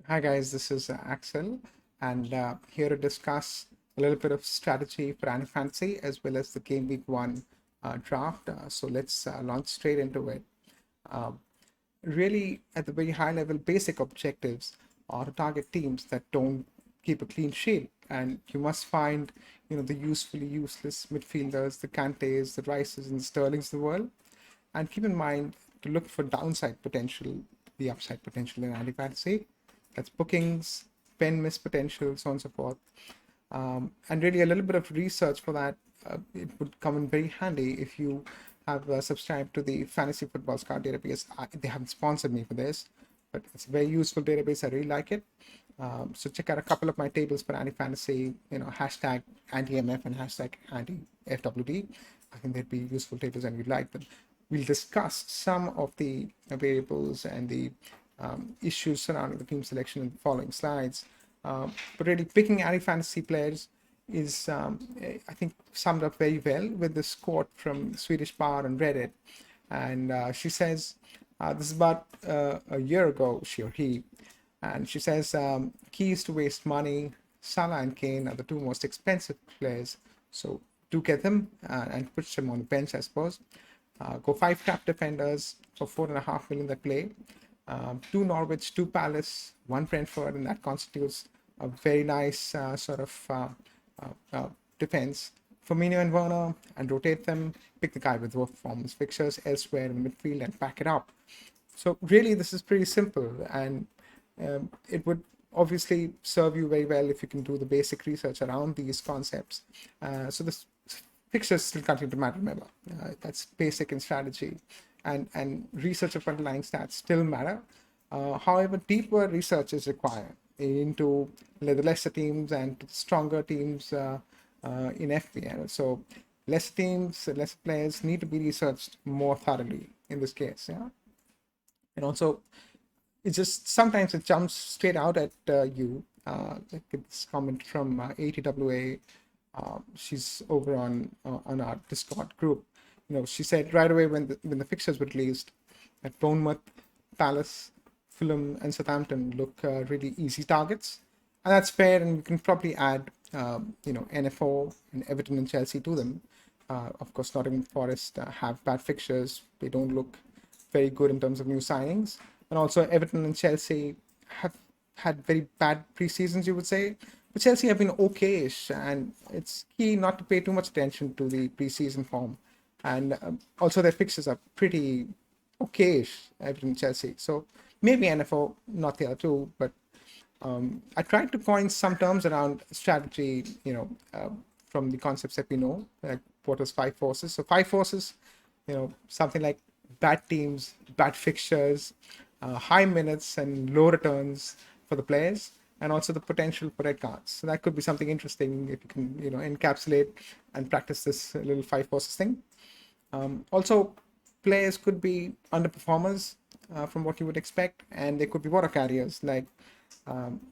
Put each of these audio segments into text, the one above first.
Hi guys, this is Axel, and here to discuss a little bit of strategy for Animal Fantasy as well as the Game Week 1 draft. So let's launch straight into it. Uh, Really, at the very high level, basic objectives are to target teams that don't keep a clean sheet, and you must find, the usefully useless midfielders, the Kantes, the Rices, and the Sterlings of the world, and keep in mind to look for downside potential, the upside potential in anti fantasy. That's bookings, pen miss potential, so on and so forth. And really, a little bit of research for that, it would come in very handy if you have subscribed to the Fantasy Football Scout database. They haven't sponsored me for this, but it's a very useful database. I really like it. So check out a couple of my tables for anti-fantasy, hashtag anti-MF and hashtag anti-FWD. I think they'd be useful tables and you'd like them. We'll discuss some of the variables and the issues surrounding the team selection in the following slides. But really, picking anti-fantasy players is, I think, summed up very well with this quote from Swedish Bar on Reddit. And she says, this is about a year ago, she or he, and she says, keys to waste money, Salah and Kane are the two most expensive players. So do get them and put them on the bench, I suppose. Go 5 cap defenders for 4.5 million that play. 2 Norwich, 2 Palace, 1 Brentford, and that constitutes a very nice defense. Firmino and Werner, and rotate them. Pick the guy with worse performance fixtures elsewhere in midfield and back it up. So really, this is pretty simple, and it would obviously serve you very well if you can do the basic research around these concepts. So the fixtures still continue to matter, remember. That's basic in strategy. And research of underlying stats still matter. However, deeper research is required into the lesser teams and stronger teams in FPL. So lesser teams, lesser players need to be researched more thoroughly in this case. Yeah. And also, it just sometimes it jumps straight out at you. Like this comment from ATWA. She's over on our Discord group. She said right away when the fixtures were released that Bournemouth, Palace, Fulham, and Southampton look really easy targets, and that's fair. And you can probably add NFO and Everton and Chelsea to them. Of course, Nottingham Forest have bad fixtures. They don't look very good in terms of new signings, and also Everton and Chelsea have had very bad pre-seasons, you would say. But Chelsea have been okayish, and it's key not to pay too much attention to the pre-season form. And also their fixtures are pretty okayish, Everton and Chelsea. So maybe NFO, not the other two, but I tried to coin some terms around strategy, from the concepts that we know, like what was 5 forces. So 5 forces, something like bad teams, bad fixtures, high minutes and low returns for the players, and also the potential for red cards. So that could be something interesting if you can, encapsulate and practice this little 5 forces thing. Also, players could be underperformers from what you would expect, and they could be water carriers like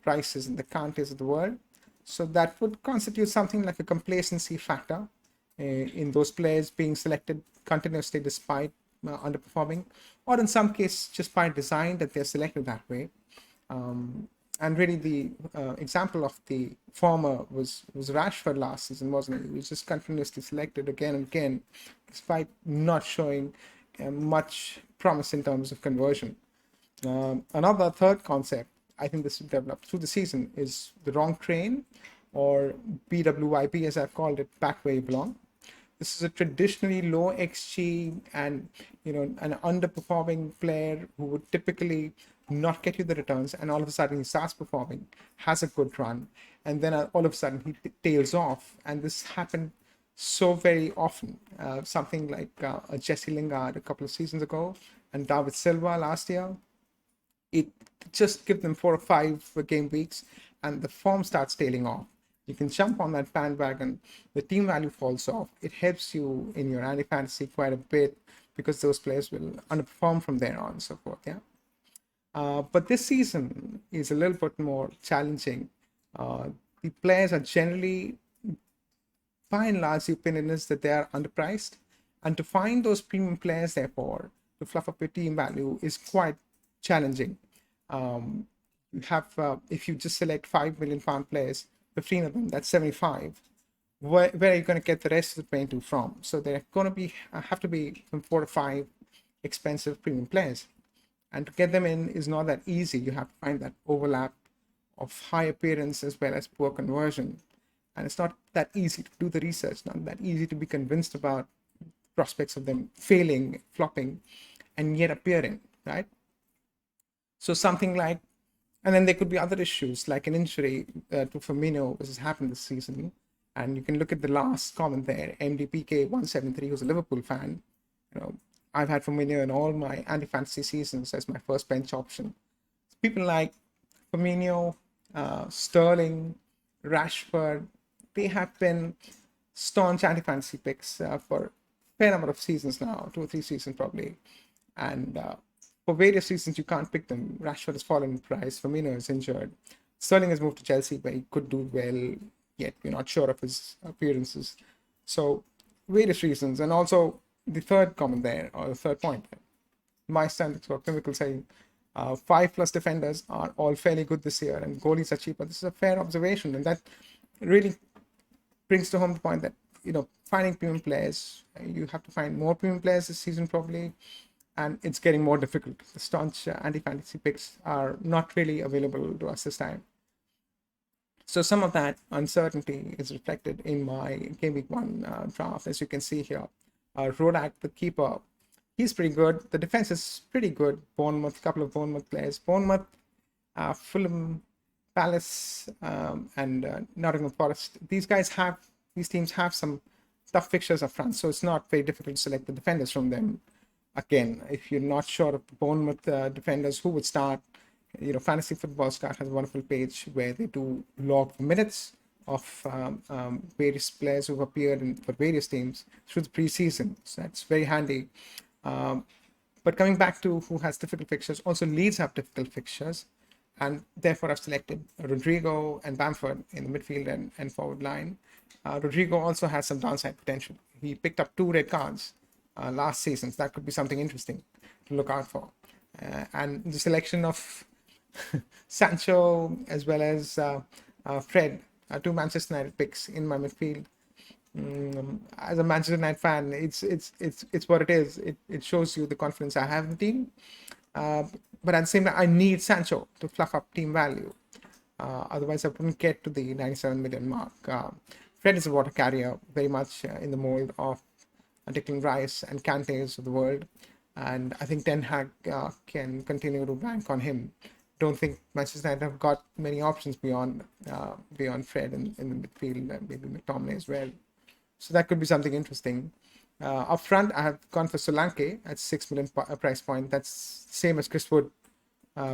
Rices and the Kantes of the world. So that would constitute something like a complacency factor in those players being selected continuously despite underperforming, or in some cases just by design that they're selected that way. And really, the example of the former was Rashford last season, wasn't it? He was just continuously selected again and again, despite not showing much promise in terms of conversion. Another third concept, I think this will develop through the season, is the wrong train, or BWYB as I've called it, back where you belong. This is a traditionally low XG and an underperforming player who would typically not get you the returns, and all of a sudden he starts performing, has a good run, and then all of a sudden he tails off. And this happened so very often. Something like Jesse Lingard a couple of seasons ago and David Silva last year. It just give them 4 or 5 game weeks and the form starts tailing off. You can jump on that bandwagon, the team value falls off. It helps you in your anti-fantasy quite a bit because those players will underperform from there on and so forth. Yeah. But this season is a little bit more challenging. The players are generally, by and large, the opinion is that they are underpriced. And to find those premium players, therefore, to fluff up your team value is quite challenging. you have, if you just select £5 million players, 15 of them, that's 75. Where are you going to get the rest of the 22 from? So they're going to be have to be from 4 to 5 expensive premium players, and to get them in is not that easy. You have to find that overlap of high appearance as well as poor conversion, and it's not that easy to do the research, not that easy to be convinced about prospects of them failing, flopping, and yet appearing, right? So something like, and then there could be other issues like an injury to Firmino, which has happened this season. And you can look at the last comment there, MDPK173, who's a Liverpool fan. You know, I've had Firmino in all my anti-fantasy seasons as my first bench option. People like Firmino, Sterling, Rashford, they have been staunch anti-fantasy picks for a fair number of seasons now, 2 or 3 seasons probably. And for various reasons, you can't pick them. Rashford has fallen in price. Firmino is injured. Sterling has moved to Chelsea, where he could do well, yet you're not sure of his appearances. So various reasons. And also the third comment there, or the third point, my standards for clinical saying 5+ defenders are all fairly good this year and goalies are cheaper. This is a fair observation, and that really brings to home the point that, you know, finding premium players, you have to find more premium players this season probably, and it's getting more difficult. The staunch anti-fantasy picks are not really available to us this time. So some of that uncertainty is reflected in my Game Week 1 draft, as you can see here. Rodak, the keeper, he's pretty good. The defense is pretty good. Bournemouth, a couple of Bournemouth players. Bournemouth, Fulham, Palace, and Nottingham Forest. These teams have some tough fixtures up front, so it's not very difficult to select the defenders from them. Again, if you're not sure of the Bournemouth defenders, who would start, you know, Fantasy Football Start has a wonderful page where they do log minutes of various players who've appeared for various teams through the preseason. So that's very handy. But coming back to who has difficult fixtures, also Leeds have difficult fixtures, and therefore I've selected Rodrigo and Bamford in the midfield and forward line. Rodrigo also has some downside potential. He picked up 2 red cards last season, so that could be something interesting to look out for. And the selection of Sancho as well as Fred, 2 Manchester United picks in my midfield. As a Manchester United fan, it's what it is. It shows you the confidence I have in the team. But at the same time, I need Sancho to fluff up team value. Otherwise, I wouldn't get to the 97 million mark. Fred is a water carrier, very much in the mold of Declan Rice and Kante's of the world. And I think Ten Hag can continue to bank on him. Don't think Manchester United have got many options beyond Fred in the midfield, and maybe McTominay as well. So that could be something interesting. Up front, I have gone for Solanke at 6 million price point. That's same as Chris Wood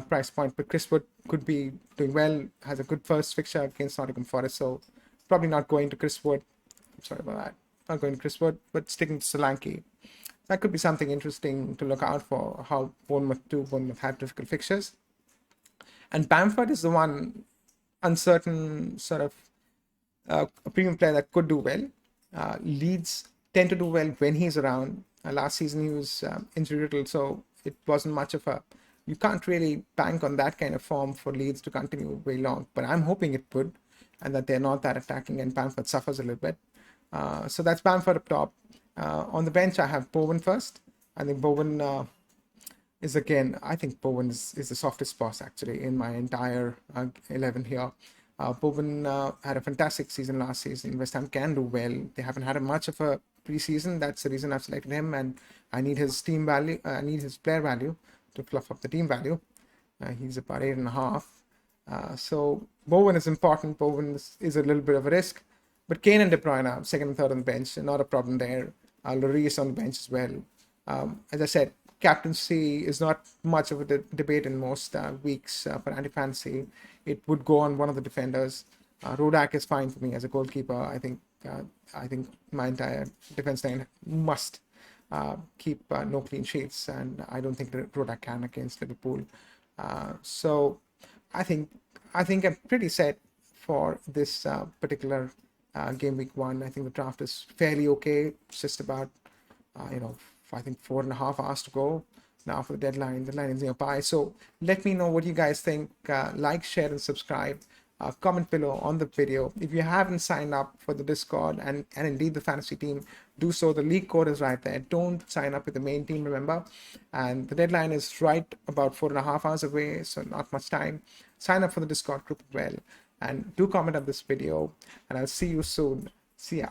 price point, but Chris Wood could be doing well, has a good first fixture against Nottingham Forest, so probably not going to Chris Wood. I'm sorry about that. Not going to Chris Wood, but sticking to Solanke. That could be something interesting to look out for, how Bournemouth have difficult fixtures. And Bamford is the one uncertain sort of a premium player that could do well. Leeds tend to do well when he's around. Last season he was injury-riddled, so it wasn't much of a... You can't really bank on that kind of form for Leeds to continue very long, but I'm hoping it would, and that they're not that attacking and Bamford suffers a little bit. So that's Bamford up top. On the bench, I have Bowen first. I think Bowen is, again, I think Bowen is the softest spot actually in my entire 11 here. Bowen had a fantastic season last season. West Ham can do well. They haven't had much of a preseason. That's the reason I've selected him, and I need his team value. I need his player value to fluff up the team value. He's about 8.5. So Bowen is important. Bowen is a little bit of a risk. But Kane and De Bruyne, second and third on the bench, not a problem there. Lloris on the bench as well. As I said, captaincy is not much of a debate in most weeks for anti-fantasy. It would go on one of the defenders. Rodak is fine for me as a goalkeeper. I think my entire defense line must keep no clean sheets, and I don't think that Rodak can against Liverpool. So I think I'm pretty set for this particular game week 1. I think the draft is fairly okay. It's just about I think 4.5 hours to go. now for the deadline. The deadline is nearby. So let me know what you guys think. Like, share, and subscribe. Comment below on the video. If you haven't signed up for the Discord and indeed the fantasy team, do so. The league code is right there. Don't sign up with the main team, remember. And the deadline is right about 4.5 hours away, so not much time. Sign up for the Discord group as well. And do comment on this video. And I'll see you soon. See ya.